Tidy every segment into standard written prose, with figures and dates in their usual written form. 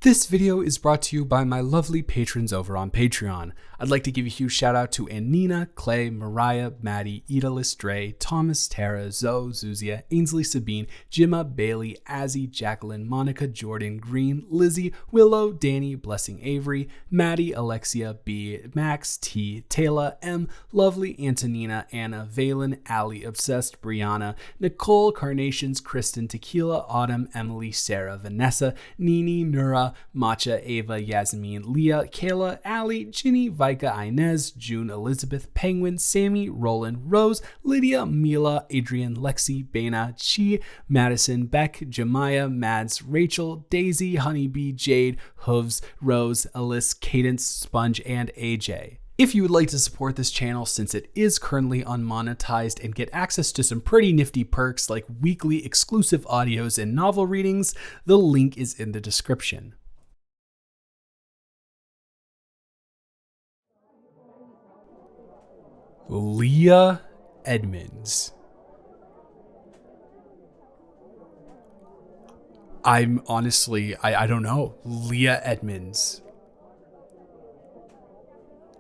This video is brought to you by my lovely patrons over on Patreon. I'd like to give a huge shout out to Anina, Clay, Mariah, Maddie, Idalis, Dre, Thomas, Tara, Zoe, Zuzia, Ainsley, Sabine, Jimma, Bailey, Azzy, Jacqueline, Monica, Jordan, Green, Lizzie, Willow, Danny, Blessing Avery, Maddie, Alexia, B, Max, T, Taylor, M, Lovely, Antonina, Anna, Valen, Allie, Obsessed, Brianna, Nicole, Carnations, Kristen, Tequila, Autumn, Emily, Sarah, Vanessa, Nini, Nura, Matcha, Ava, Yasmin, Leah, Kayla, Allie, Ginny, Vika, Inez, June, Elizabeth, Penguin, Sammy, Roland, Rose, Lydia, Mila, Adrian, Lexi, Bana, Chi, Madison, Beck, Jemiah, Mads, Rachel, Daisy, Honeybee, Jade, Hooves, Rose, Alice, Cadence, Sponge, and AJ. If you would like to support this channel since it is currently unmonetized and get access to some pretty nifty perks like weekly exclusive audios and novel readings, the link is in the description. Leah Edmonds. I'm honestly, I don't know. Leah Edmonds.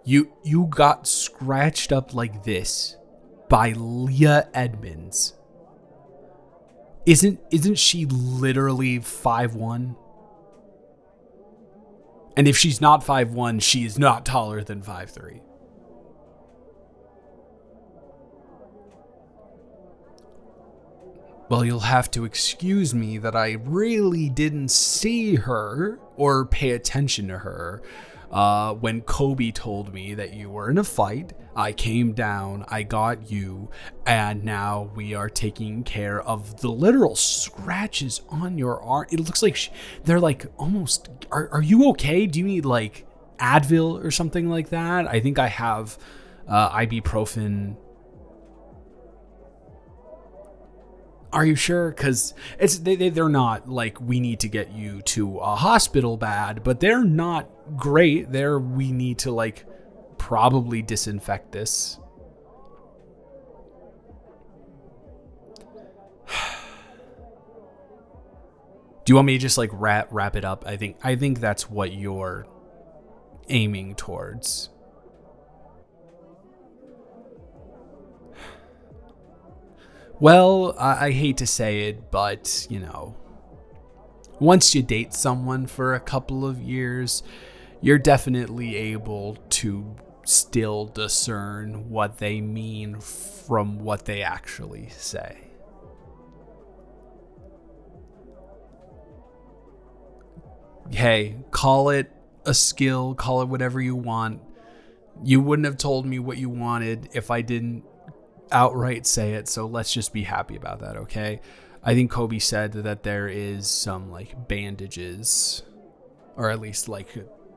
You got scratched up like this by Leah Edmonds. Isn't she literally 5'1"? And if she's not 5'1", she is not taller than 5'3". Well, you'll have to excuse me that I really didn't see her or pay attention to her. When Kobe told me that you were in a fight, I came down, I got you, and now we are taking care of the literal scratches on your arm. It looks like they're like almost, are you okay? Do you need like Advil or something like that? I think I have ibuprofen. Are you sure? Because they're not like we need to get you to a hospital bad, but they're not great. We need to like probably disinfect this. Do you want me to just like wrap it up? I think that's what you're aiming towards. Well, I hate to say it, but, you know, once you date someone for a couple of years, you're definitely able to still discern what they mean from what they actually say. Hey, call it a skill, call it whatever you want. You wouldn't have told me what you wanted if I didn't outright say it, so let's just be happy about that, okay? I think Kobe said that there is some like bandages, or at least like,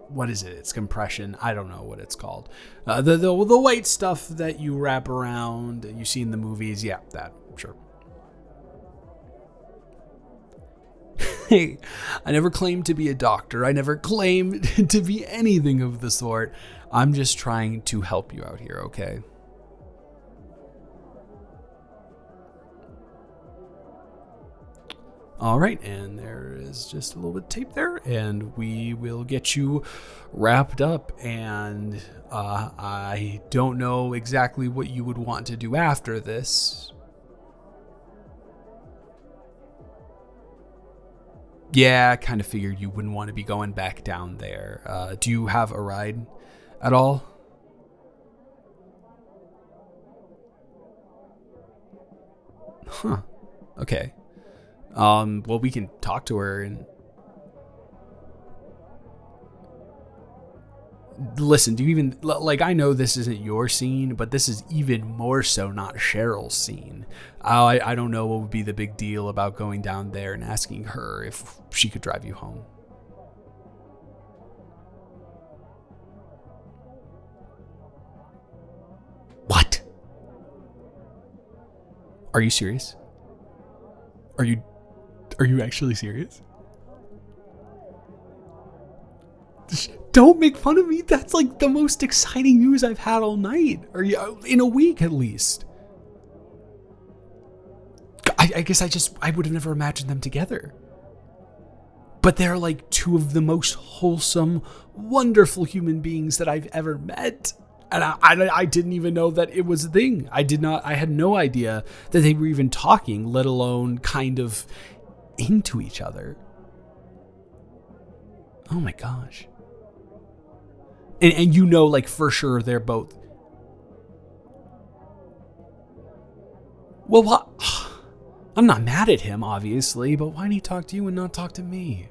what is it? It's compression. I don't know what it's called. The white stuff that you wrap around, you see in the movies. Yeah, that, sure. Hey, I never claimed to be a doctor. I never claimed to be anything of the sort. I'm just trying to help you out here, okay? All right, and there is just a little bit of tape there, and we will get you wrapped up. And I don't know exactly what you would want to do after this. Yeah, I kind of figured you wouldn't want to be going back down there. Do you have a ride at all? Huh. Okay. Well, we can talk to her and listen. Do you even like? I know this isn't your scene, but this is even more so not Cheryl's scene. I don't know what would be the big deal about going down there and asking her if she could drive you home. What? Are you serious? Are you actually serious? Don't make fun of me. That's like the most exciting news I've had all night, or in a week at least. I guess I would have never imagined them together. but they're like two of the most wholesome, wonderful human beings that I've ever met. And I didn't even know that it was a thing. I had no idea that they were even talking, let alone kind of into each other. Oh my gosh. And like for sure they're both. Well, what? I'm not mad at him, obviously, but why did he talk to you and not talk to me?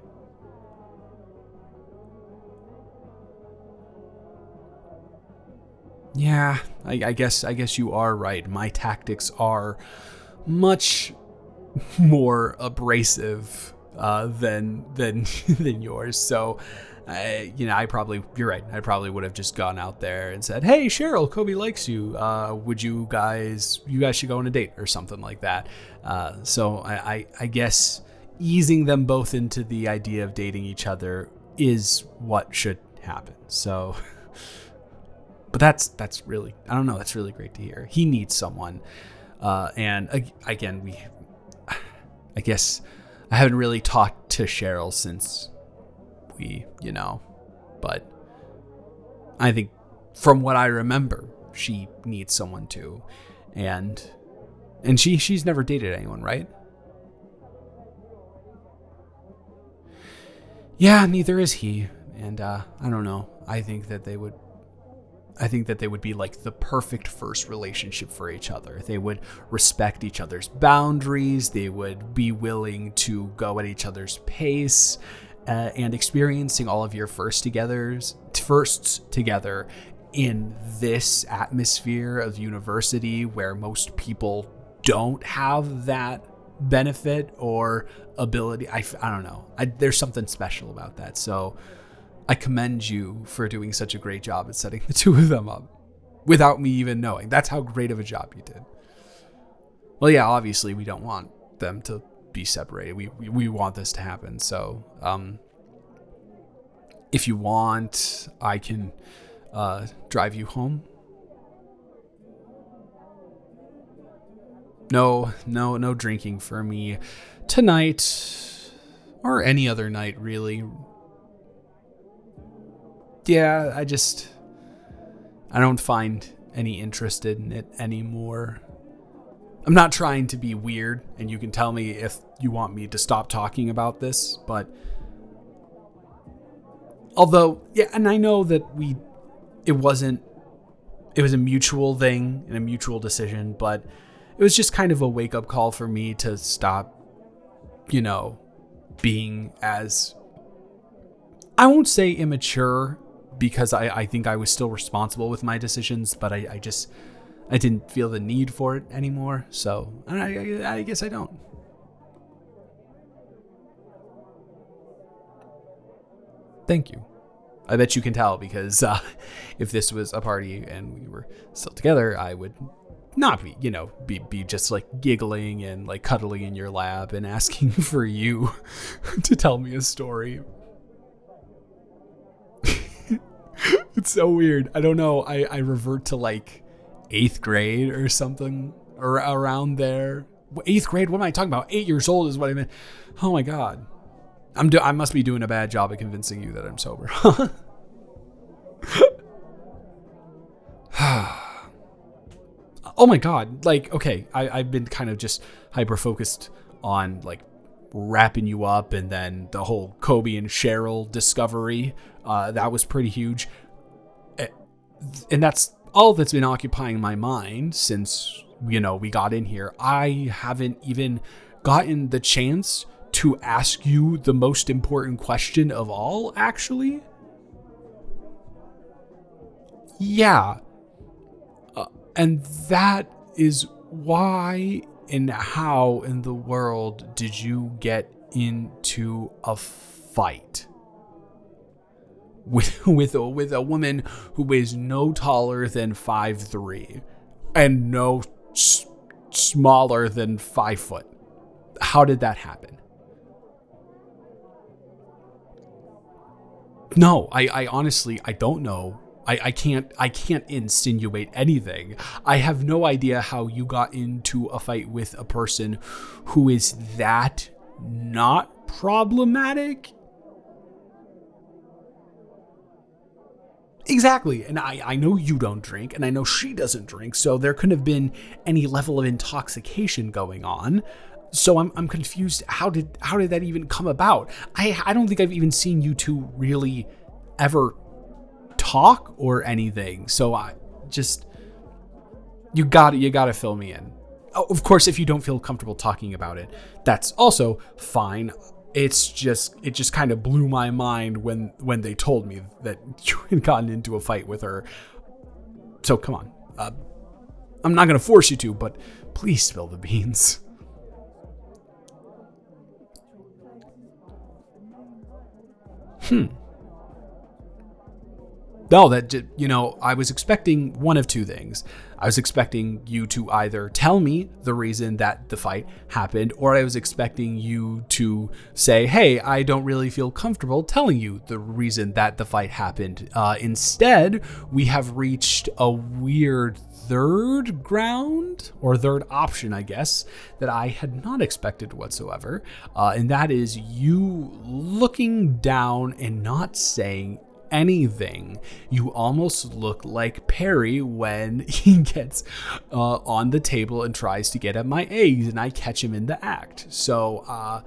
Yeah, I guess you are right. My tactics are much more abrasive than yours. So, you're right. I probably would have just gone out there and said, "Hey, Cheryl, Kobe likes you. Would you guys should go on a date or something like that." So I guess easing them both into the idea of dating each other is what should happen. So. But that's really, I don't know, that's really great to hear. He needs someone. And again, I guess I haven't really talked to Cheryl since we, but I think from what I remember, she needs someone too. And she's never dated anyone, right? Yeah, neither is he. And I don't know. I think that they would be like the perfect first relationship for each other. They would respect each other's boundaries. They would be willing to go at each other's pace, and experiencing all of your firsts together in this atmosphere of university where most people don't have that benefit or ability. I don't know. There's something special about that. So I commend you for doing such a great job at setting the two of them up without me even knowing. That's how great of a job you did. Well, yeah, obviously we don't want them to be separated. We want this to happen. So, if you want, I can drive you home. No drinking for me tonight or any other night, really. Yeah, I don't find any interest in it anymore. I'm not trying to be weird, and you can tell me if you want me to stop talking about this, but although, yeah, and I know that it was a mutual thing and a mutual decision, but it was just kind of a wake-up call for me to stop, being as, I won't say immature, because I think I was still responsible with my decisions, but I didn't feel the need for it anymore. So I guess I don't. Thank you. I bet you can tell, because if this was a party and we were still together, I would not be, be just like giggling and like cuddling in your lap and asking for you to tell me a story. It's so weird. I don't know. I revert to like 8th grade or something, or around there. 8th grade? What am I talking about? 8 years old is what I meant. Oh my God. I must be doing a bad job at convincing you that I'm sober. Oh my God. Like, okay. I've been kind of just hyper focused on like wrapping you up, and then the whole Kobe and Cheryl discovery. That was pretty huge. And that's all that's been occupying my mind since, we got in here. I haven't even gotten the chance to ask you the most important question of all, actually. Yeah. And that is why and how in the world did you get into a fight with a woman who is no taller than 5'3" and no smaller than 5 foot? How did that happen? No, I honestly, I don't know. I can't insinuate anything. I have no idea how you got into a fight with a person who is that not problematic Exactly. And I know you don't drink, and I know she doesn't drink, so there couldn't have been any level of intoxication going on. So I'm confused. How did that even come about? I don't think I've even seen you two really ever talk or anything. So I just you gotta fill me in. Oh, of course, if you don't feel comfortable talking about it, that's also fine. It just kind of blew my mind when they told me that you had gotten into a fight with her. So come on, I'm not gonna force you to, but please spill the beans. No, I was expecting one of two things. I was expecting you to either tell me the reason that the fight happened, or I was expecting you to say, hey, I don't really feel comfortable telling you the reason that the fight happened. Instead, we have reached a weird third ground, or third option, I guess, that I had not expected whatsoever. And that is you looking down and not saying anything. You almost look like Perry when he gets on the table and tries to get at my eggs, and I catch him in the act. So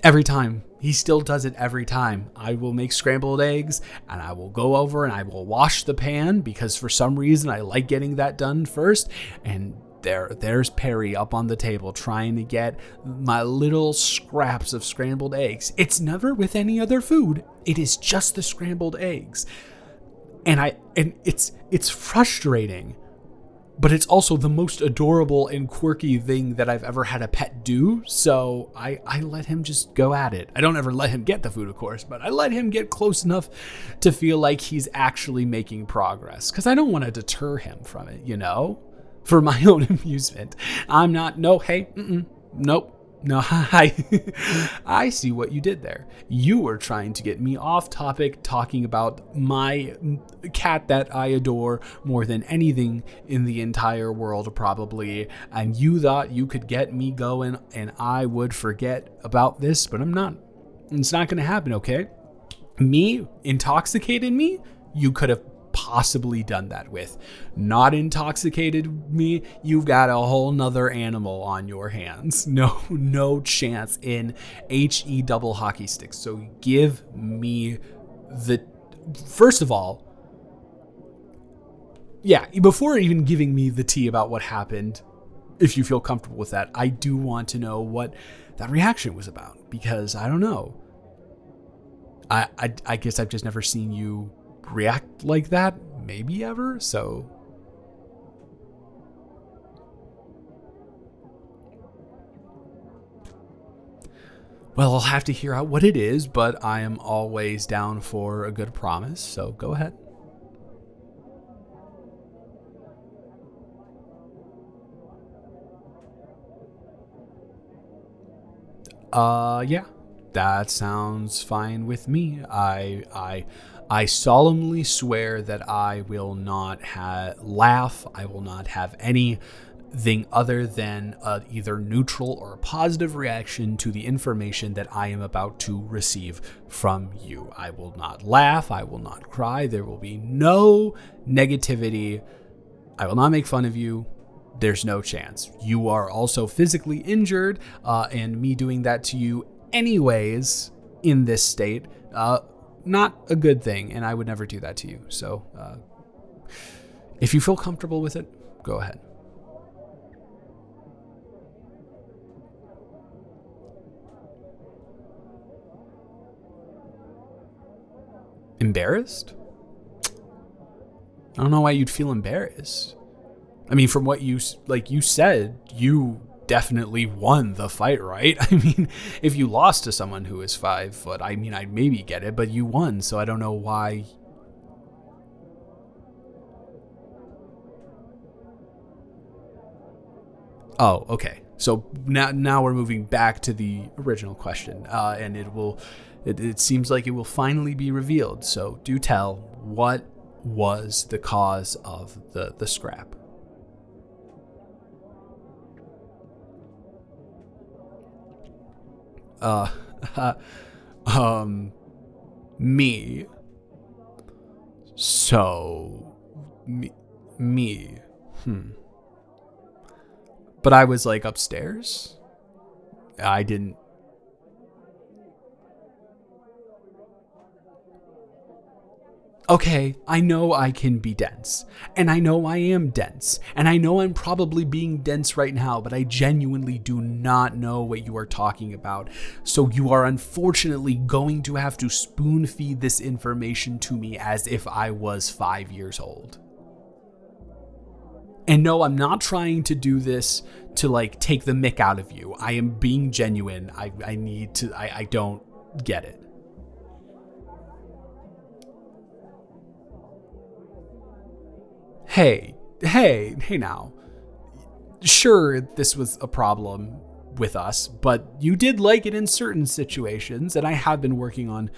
every time. He still does it every time. I will make scrambled eggs, and I will go over and I will wash the pan, because for some reason I like getting that done first. And there's Perry up on the table trying to get my little scraps of scrambled eggs. It's never with any other food. It is just the scrambled eggs. And it's frustrating, but it's also the most adorable and quirky thing that I've ever had a pet do. So I let him just go at it. I don't ever let him get the food, of course, but I let him get close enough to feel like he's actually making progress, because I don't want to deter him from it, for my own amusement. I'm not, no, hey, nope. No, I see what you did there. You were trying to get me off topic, talking about my cat that I adore more than anything in the entire world, probably. And you thought you could get me going and I would forget about this, but I'm not. It's not going to happen, okay? Me, intoxicated me, you could have possibly done that with. Not intoxicated me, you've got a whole nother animal on your hands. No chance in HE double hockey sticks. So give me first of all, yeah, before even giving me the tea about what happened, if you feel comfortable with that, I do want to know what that reaction was about, because I don't know. I guess I've just never seen you react like that, maybe ever. So well, I'll have to hear out what it is, but I am always down for a good promise, so go ahead. Yeah, that sounds fine with me. I solemnly swear that I will not laugh. I will not have anything other than either neutral or a positive reaction to the information that I am about to receive from you. I will not laugh. I will not cry. There will be no negativity. I will not make fun of you. There's no chance. You are also physically injured, and me doing that to you anyways in this state, not a good thing, and I would never do that to you. So if you feel comfortable with it, go ahead. Embarrassed? I don't know why you'd feel embarrassed. I mean, from what you said, you definitely won the fight, right? I mean, if you lost to someone who is 5 foot, I mean, I'd maybe get it, but you won, so I don't know why. Oh, okay. So now we're moving back to the original question, and it seems like it will finally be revealed. So do tell, what was the cause of the scrap? Uh, um, Me. So, me. But I was like upstairs. I didn't. Okay, I know I can be dense, and I know I am dense, and I know I'm probably being dense right now, but I genuinely do not know what you are talking about. So you are unfortunately going to have to spoon feed this information to me as if I was 5 years old. And no, I'm not trying to do this to like take the mick out of you. I am being genuine. I don't get it. Hey now. Sure, this was a problem with us, but you did like it in certain situations, and I have been working on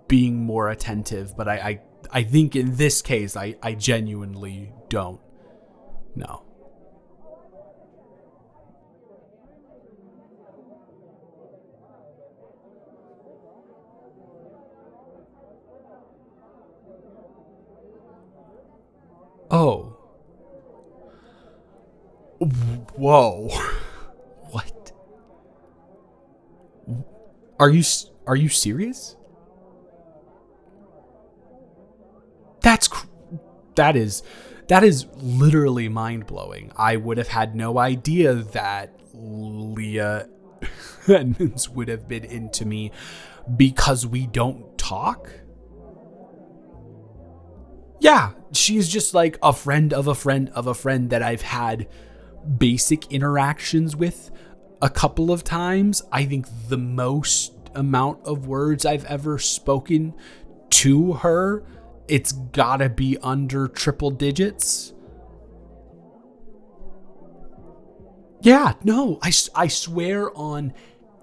being more attentive, but I think in this case, I genuinely don't know. Oh. Whoa. What? Are you serious? That is literally mind-blowing. I would have had no idea that Leah Edmonds would have been into me because we don't talk. Yeah, she's just like a friend of a friend of a friend that I've had basic interactions with a couple of times. I think the most amount of words I've ever spoken to her, it's gotta be under triple digits. Yeah, no, I swear on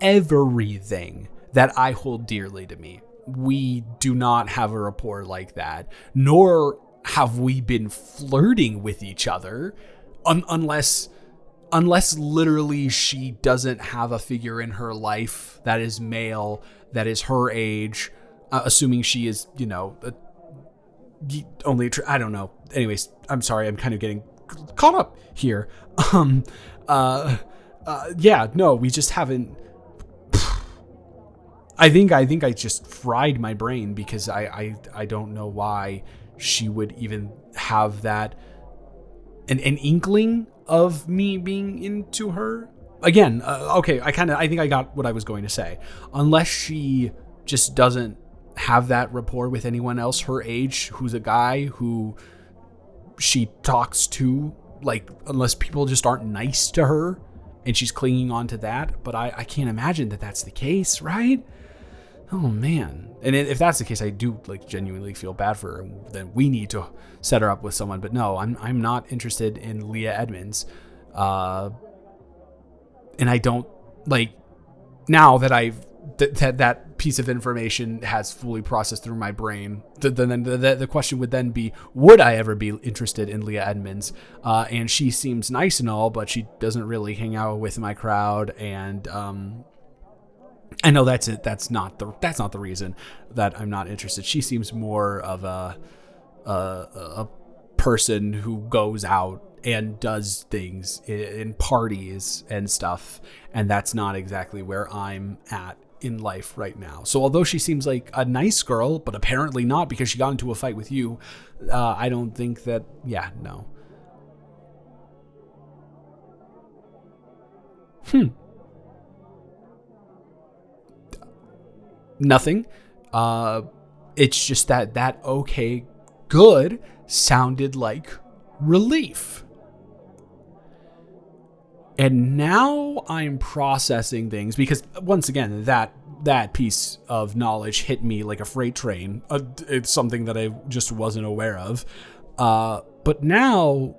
everything that I hold dearly to me. We do not have a rapport like that, nor have we been flirting with each other unless literally she doesn't have a figure in her life that is male, that is her age, assuming she is, I don't know. Anyways, I'm sorry, I'm kind of getting caught up here. Yeah, no, we just haven't. I think I just fried my brain because I don't know why she would even have that an inkling of me being into her. Again, okay, I think I got what I was going to say. Unless she just doesn't have that rapport with anyone else her age who's a guy who she talks to, like, unless people just aren't nice to her and she's clinging on to that. But I can't imagine that that's the case, right? Oh man. And if that's the case, I do like genuinely feel bad for her. Then we need to set her up with someone. But no, I'm not interested in Leah Edmonds. And I don't like, now that I've that piece of information has fully processed through my brain, then the question would then be, would I ever be interested in Leah Edmonds? And she seems nice and all, but she doesn't really hang out with my crowd. And I know that's it. That's not the reason that I'm not interested. She seems more of a person who goes out and does things in parties and stuff, and that's not exactly where I'm at in life right now. So although she seems like a nice girl, but apparently not because she got into a fight with you, I don't think that. Yeah, no. Nothing. It's just that okay, good sounded like relief. And now I'm processing things because once again, that piece of knowledge hit me like a freight train. It's something that I just wasn't aware of. But now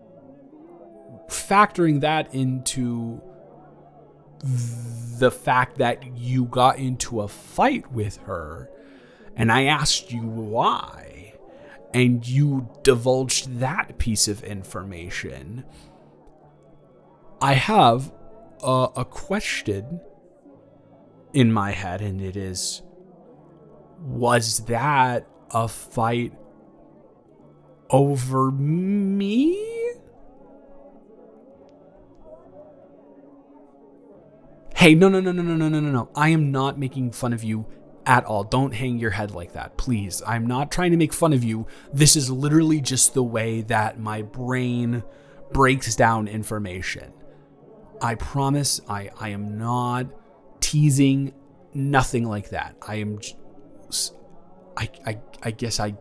factoring that into the fact that you got into a fight with her and I asked you why, and you divulged that piece of information, I have a question in my head, and it is, Was that a fight over me? Hey, no. I am not making fun of you at all. Don't hang your head like that, please. I'm not trying to make fun of you. This is literally just the way that my brain breaks down information. I promise I am not teasing, nothing like that. I am I guess I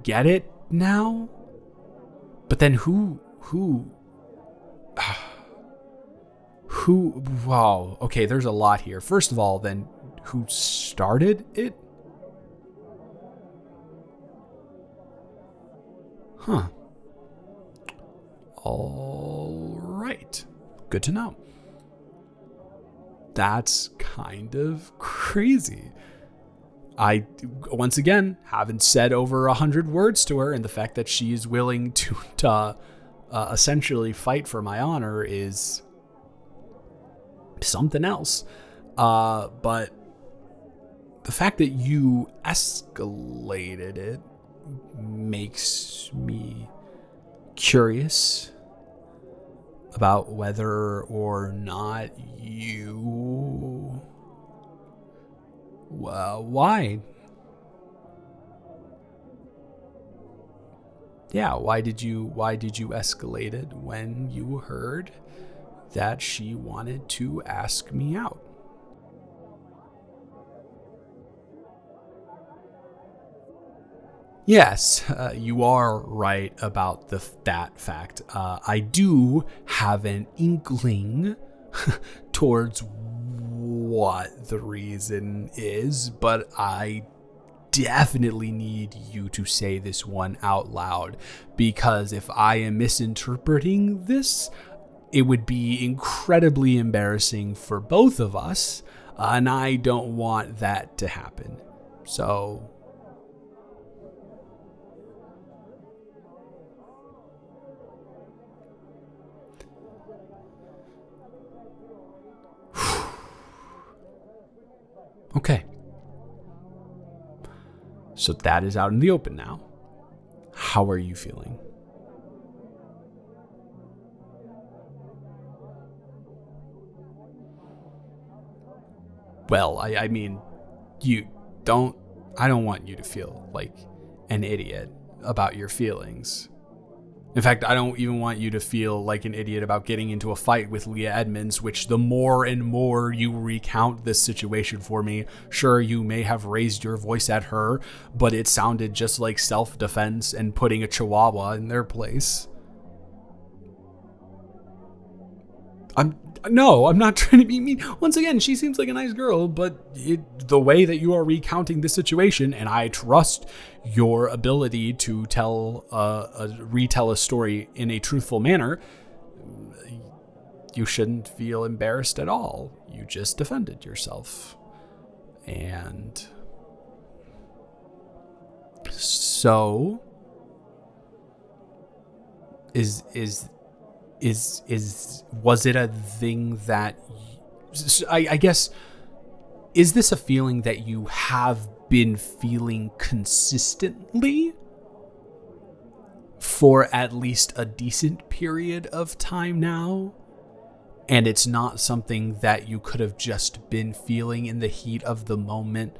get it now. But then who wow, okay, there's a lot here. First of all, then who started it? Huh. All right. Good to know. That's kind of crazy. I, once again, haven't said over 100 words to her, and the fact that she's willing to essentially fight for my honor is something else. But the fact that you escalated it makes me curious about whether or not you... Well, why? Yeah, why did you escalate it when you heard that she wanted to ask me out? Yes, you are right about that fact. I do have an inkling towards what the reason is, but I definitely need you to say this one out loud, because if I am misinterpreting this, it would be incredibly embarrassing for both of us, and I don't want that to happen. So... Okay. So that is out in the open now. How are you feeling? Well, I mean, I don't want you to feel like an idiot about your feelings. In fact, I don't even want you to feel like an idiot about getting into a fight with Leah Edmonds, which the more and more you recount this situation for me, sure, you may have raised your voice at her, but it sounded just like self-defense and putting a chihuahua in their place. I'm not trying to be mean. Once again, she seems like a nice girl, but the way that you are recounting this situation, and I trust your ability to retell a story in a truthful manner, you shouldn't feel embarrassed at all. You just defended yourself. And so was it a thing that I guess, is this a feeling that you have been feeling consistently for at least a decent period of time now? And it's not something that you could have just been feeling in the heat of the moment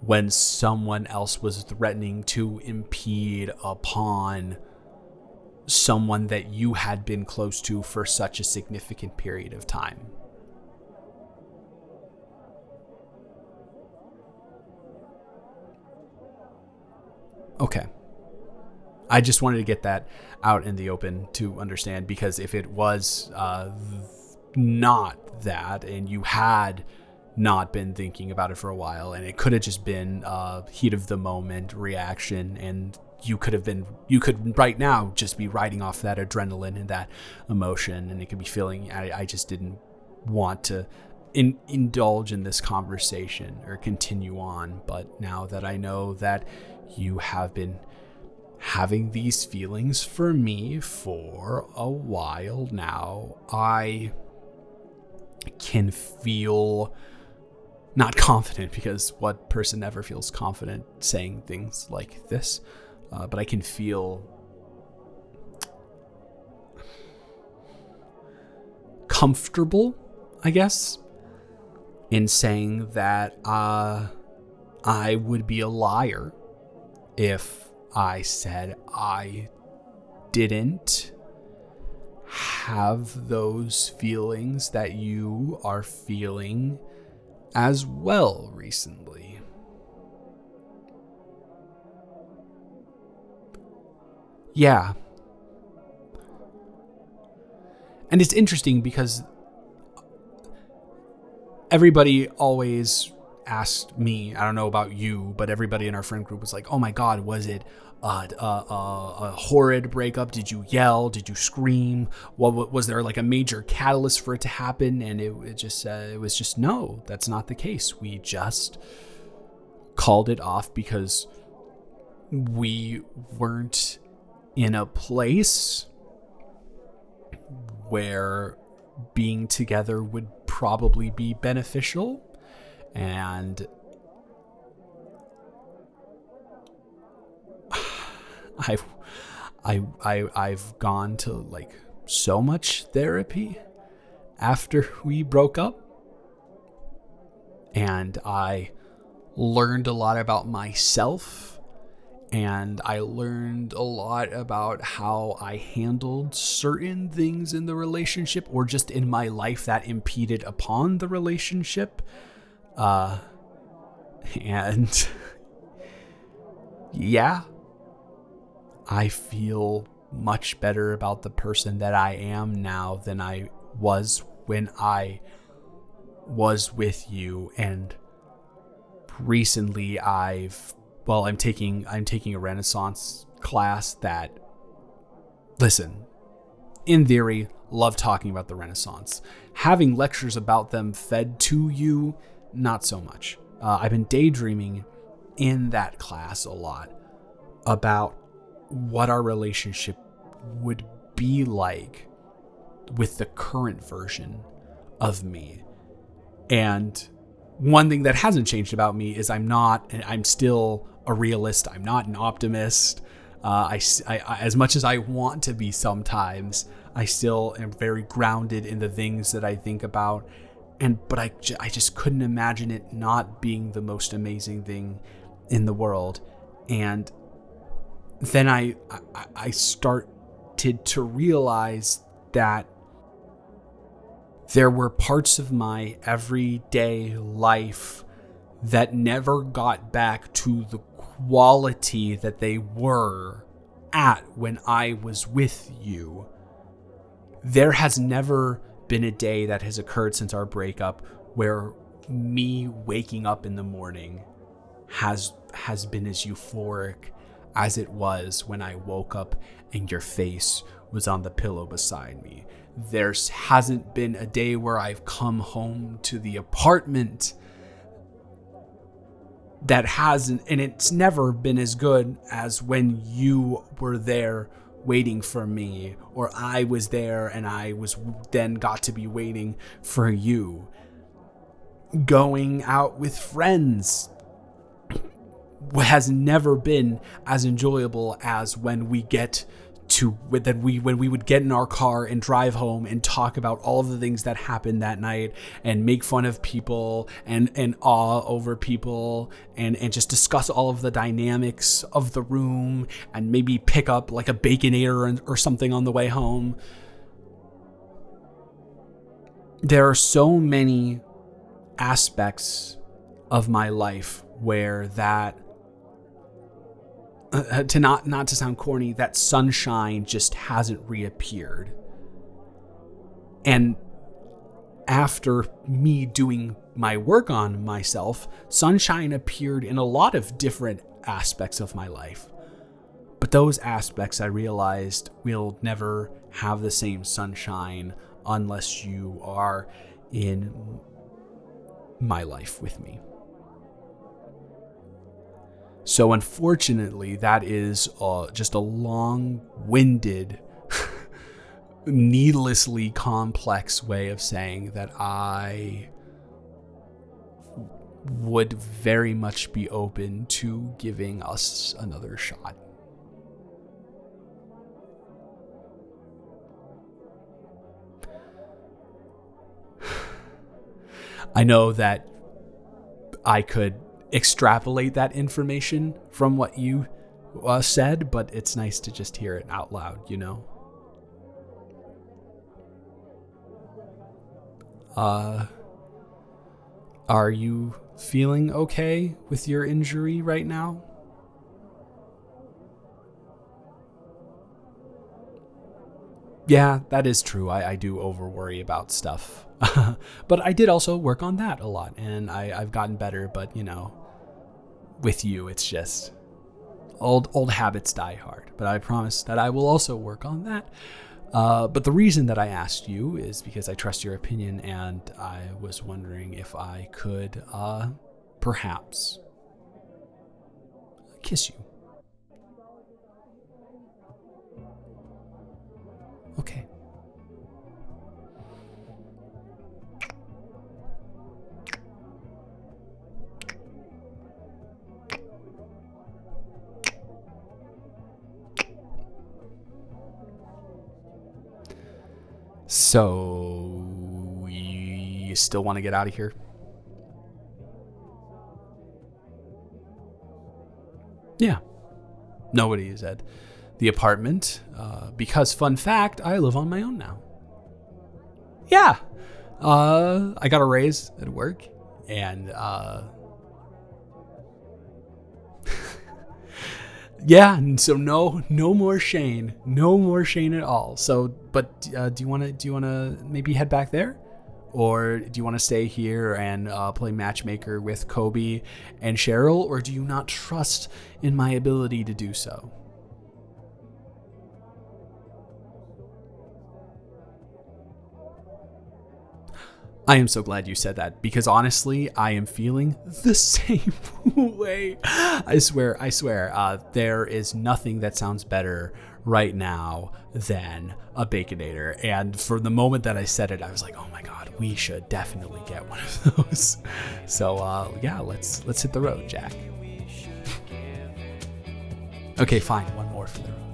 when someone else was threatening to impede upon someone that you had been close to for such a significant period of time? Okay. I just wanted to get that out in the open to understand, because if it was not that, and you had not been thinking about it for a while, and it could have just been heat of the moment reaction, and you could right now just be riding off that adrenaline and that emotion, and it could be feeling, I just didn't want to indulge in this conversation or continue on. But now that I know that you have been having these feelings for me for a while now, I can feel not confident, because what person ever feels confident saying things like this? But I can feel comfortable, I guess, in saying that I would be a liar if I said I didn't have those feelings that you are feeling as well recently. Yeah. And it's interesting because everybody always asked me, I don't know about you, but everybody in our friend group was like, oh my God, was it a horrid breakup? Did you yell? Did you scream? What was there like a major catalyst for it to happen? And it was just, no, that's not the case. We just called it off because we weren't in a place where being together would probably be beneficial. And I've gone to like so much therapy after we broke up, and I learned a lot about myself, and I learned a lot about how I handled certain things in the relationship or just in my life that impeded upon the relationship. And yeah, I feel much better about the person that I am now than I was when I was with you. And recently I'm taking a Renaissance class that, listen, in theory, love talking about the Renaissance. Having lectures about them fed to you, not so much. I've been daydreaming in that class a lot about what our relationship would be like with the current version of me. And one thing that hasn't changed about me is I'm still a realist. I'm not an optimist. I as much as I want to be sometimes, I still am very grounded in the things that I think about. But I just couldn't imagine it not being the most amazing thing in the world. And then I started to realize that there were parts of my everyday life that never got back to the quality that they were at when I was with you. There has never been a day that has occurred since our breakup where me waking up in the morning has been as euphoric as it was when I woke up and your face was on the pillow beside me. There hasn't been a day where I've come home to the apartment that hasn't, and it's never been as good as when you were there waiting for me, or I was there and I was then got to be waiting for you. Going out with friends has never been as enjoyable as when we would get in our car and drive home and talk about all of the things that happened that night and make fun of people and awe over people and just discuss all of the dynamics of the room and maybe pick up like a Baconator or something on the way home. There are so many aspects of my life where that not to sound corny, that sunshine just hasn't reappeared. And after me doing my work on myself, sunshine appeared in a lot of different aspects of my life. But those aspects, I realized, will never have the same sunshine unless you are in my life with me. So unfortunately, that is just a long-winded, needlessly complex way of saying that I would very much be open to giving us another shot. I know that I could extrapolate that information from what you said, but it's nice to just hear it out loud, you know? Are you feeling okay with your injury right now? Yeah, that is true. I do over worry about stuff. But I did also work on that a lot, and I've gotten better, but you know, with you, it's just old habits die hard. But I promise that I will also work on that. But the reason that I asked you is because I trust your opinion, and I was wondering if I could perhaps kiss you. Okay. So, you still want to get out of here? Yeah. Nobody is at the apartment, because, fun fact, I live on my own now. Yeah. I got a raise at work, and yeah, and so no more Shane, no more Shane at all. So, but do you want to maybe head back there, or do you want to stay here and play matchmaker with Kobe and Cheryl, or do you not trust in my ability to do so? I am so glad you said that, because honestly, I am feeling the same way. I swear, there is nothing that sounds better right now than a Baconator. And for the moment that I said it, I was like, oh my God, we should definitely get one of those. So yeah, let's hit the road, Jack. Okay, fine, one more for the road.